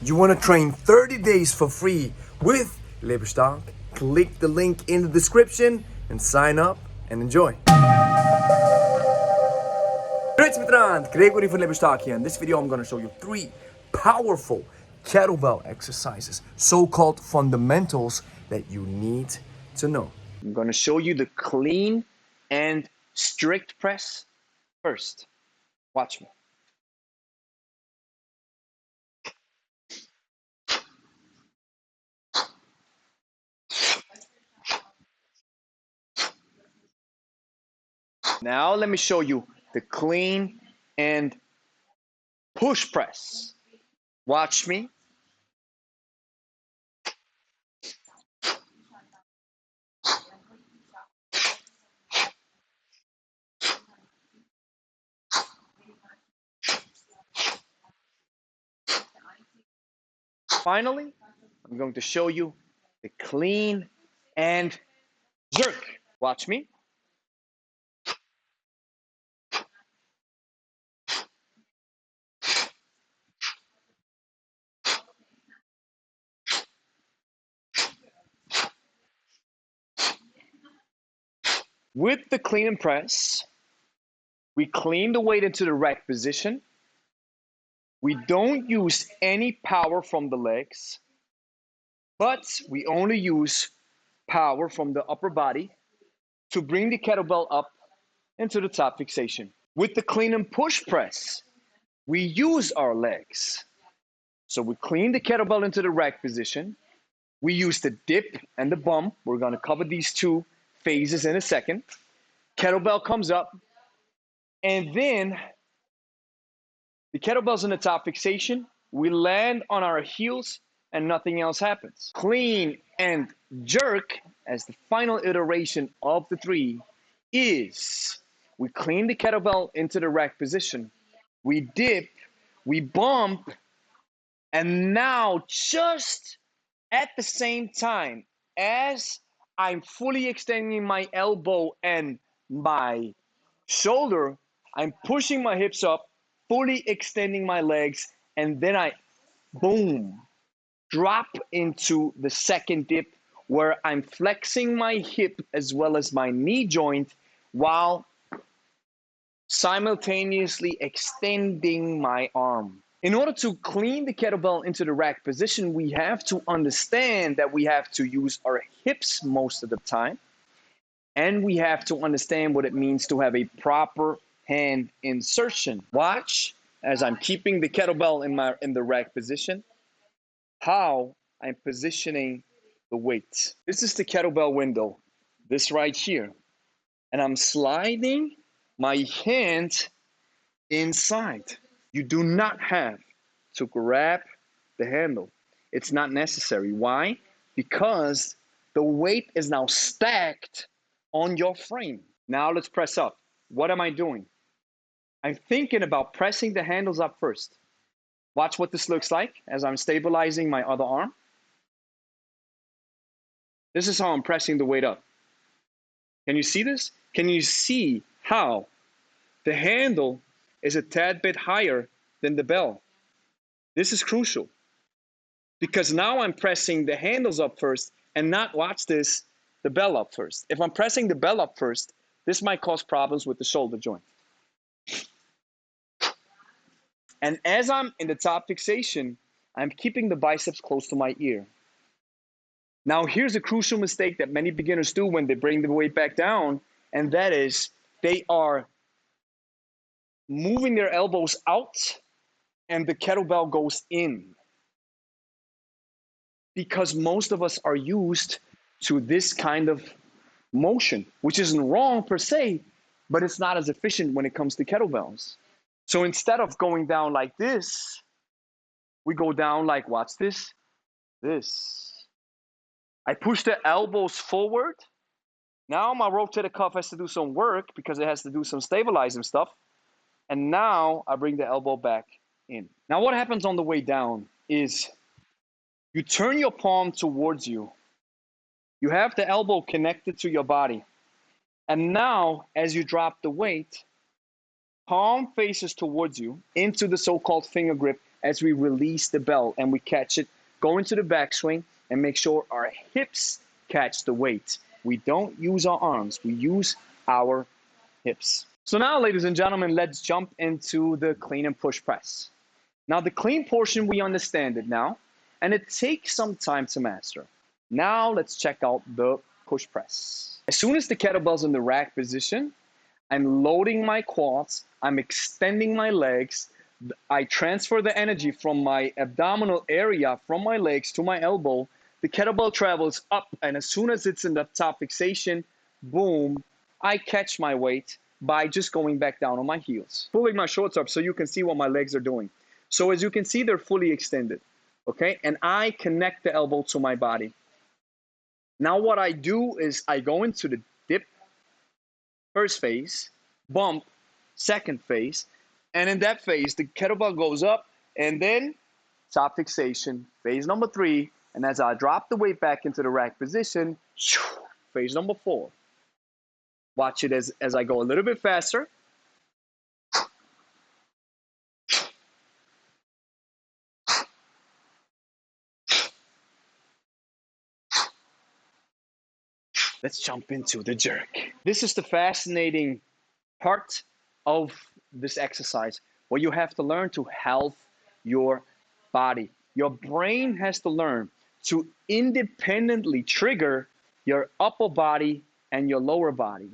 You want to train 30 days for free with Lebe stock? Click the link in the description and sign up and enjoy. Great Mitrand, Gregory from Lebe stock here. In this video, I'm going to show you 3 powerful kettlebell exercises, so-called fundamentals that you need to know. I'm going to show you the clean and strict press first. Watch me. Now let me show you the clean and push press. Watch me. Finally, I'm going to show you the clean and jerk. Watch me. With the clean and press, we clean the weight into the rack position. We don't use any power from the legs, but we only use power from the upper body to bring the kettlebell up into the top fixation. With the clean and push press, we use our legs. So we clean the kettlebell into the rack position. We use the dip and the bump. We're going to cover these 2 phases in a second. Kettlebell comes up, and then the kettlebell's in the top fixation. We land on our heels, and nothing else happens. Clean and jerk, as the final iteration of the 3, is we clean the kettlebell into the rack position. We dip, we bump, and now just at the same time as I'm fully extending my elbow and my shoulder, I'm pushing my hips up, fully extending my legs, and then I, boom, drop into the second dip where I'm flexing my hip as well as my knee joint while simultaneously extending my arm. In order to clean the kettlebell into the rack position, we have to understand that we have to use our hips most of the time, and we have to understand what it means to have a proper hand insertion. Watch as I'm keeping the kettlebell in the rack position, how I'm positioning the weight. This is the kettlebell window, this right here, and I'm sliding my hand inside. You do not have to grab the handle. It's not necessary. Why? Because the weight is now stacked on your frame. Now let's press up. What am I doing? I'm thinking about pressing the handles up first. Watch what this looks like as I'm stabilizing my other arm. This is how I'm pressing the weight up. Can you see this? Can you see how the handle is a tad bit higher than the bell? This is crucial because now I'm pressing the handles up first and not, watch this, the bell up first. If I'm pressing the bell up first, this might cause problems with the shoulder joint. And as I'm in the top fixation, I'm keeping the biceps close to my ear. Now here's a crucial mistake that many beginners do when they bring the weight back down, and that is they are moving their elbows out and the kettlebell goes in. Because most of us are used to this kind of motion, which isn't wrong per se, but it's not as efficient when it comes to kettlebells. So instead of going down like this, we go down like, watch this, this. I push the elbows forward. Now my rotator cuff has to do some work because it has to do some stabilizing stuff. And now I bring the elbow back in. Now what happens on the way down is you turn your palm towards you. You have the elbow connected to your body. And now, as you drop the weight, palm faces towards you into the so-called finger grip, as we release the bell and we catch it, go into the backswing and make sure our hips catch the weight. We don't use our arms, we use our hips. So now, ladies and gentlemen, let's jump into the clean and push press. Now, the clean portion, we understand it now, and it takes some time to master. Now, let's check out the push press. As soon as the kettlebell's in the rack position, I'm loading my quads, I'm extending my legs, I transfer the energy from my abdominal area, from my legs to my elbow. The kettlebell travels up, and as soon as it's in the top fixation, boom, I catch my weight by just going back down on my heels. Pulling my shorts up so you can see what my legs are doing. So as you can see, they're fully extended, okay? And I connect the elbow to my body. Now what I do is I go into the dip, first phase, bump, second phase, and in that phase, the kettlebell goes up, and then top fixation, phase number 3, and as I drop the weight back into the rack position, phase number 4. Watch it as I go a little bit faster. Let's jump into the jerk. This is the fascinating part of this exercise, where you have to learn to health your body. Your brain has to learn to independently trigger your upper body and your lower body.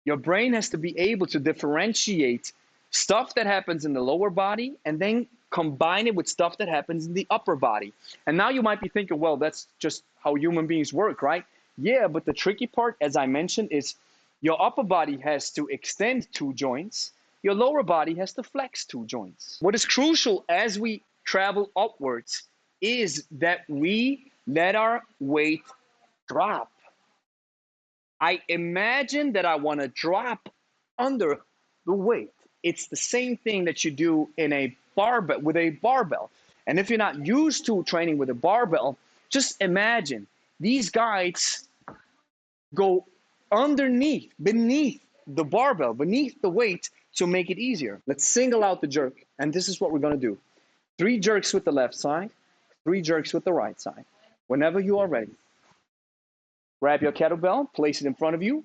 Your brain has to be able to differentiate stuff that happens in the lower body and then combine it with stuff that happens in the upper body. And now you might be thinking, well, that's just how human beings work, right? Yeah, but the tricky part, as I mentioned, is your upper body has to extend 2 joints. Your lower body has to flex 2 joints. What is crucial as we travel upwards is that we let our weight drop. I imagine that I want to drop under the weight. It's the same thing that you do in a barbell, with a barbell. And if you're not used to training with a barbell, just imagine these guys go underneath, beneath the barbell, beneath the weight to make it easier. Let's single out the jerk, and this is what we're going to do. 3 jerks with the left side, 3 jerks with the right side. Whenever you are ready, grab your kettlebell, place it in front of you,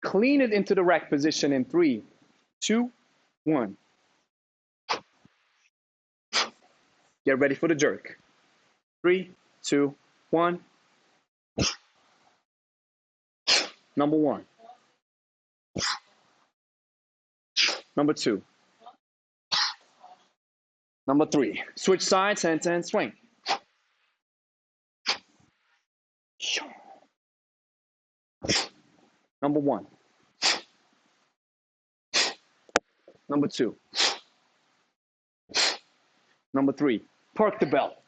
clean it into the rack position in 3, 2, 1. Get ready for the jerk. 3, 2, 1. Number 1. Number 2. Number 3. Switch sides, hand-to-hand swing. Number 1. Number 2. Number 3. Park the bell.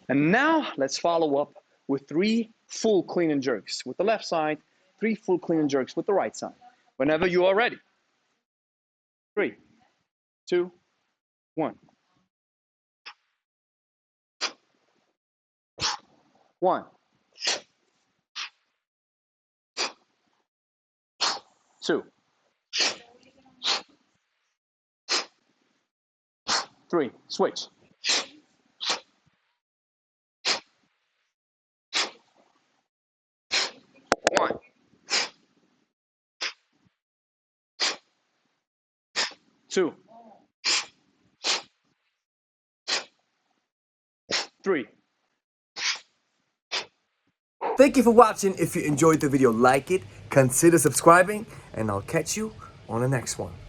And now let's follow up with 3 full clean and jerks with the left side, 3 full clean and jerks with the right side. Whenever you are ready. 3, 2, 1. 1, 2, 3. Switch. 1, 2, 3. Thank you for watching. If you enjoyed the video, like it, consider subscribing, and I'll catch you on the next one.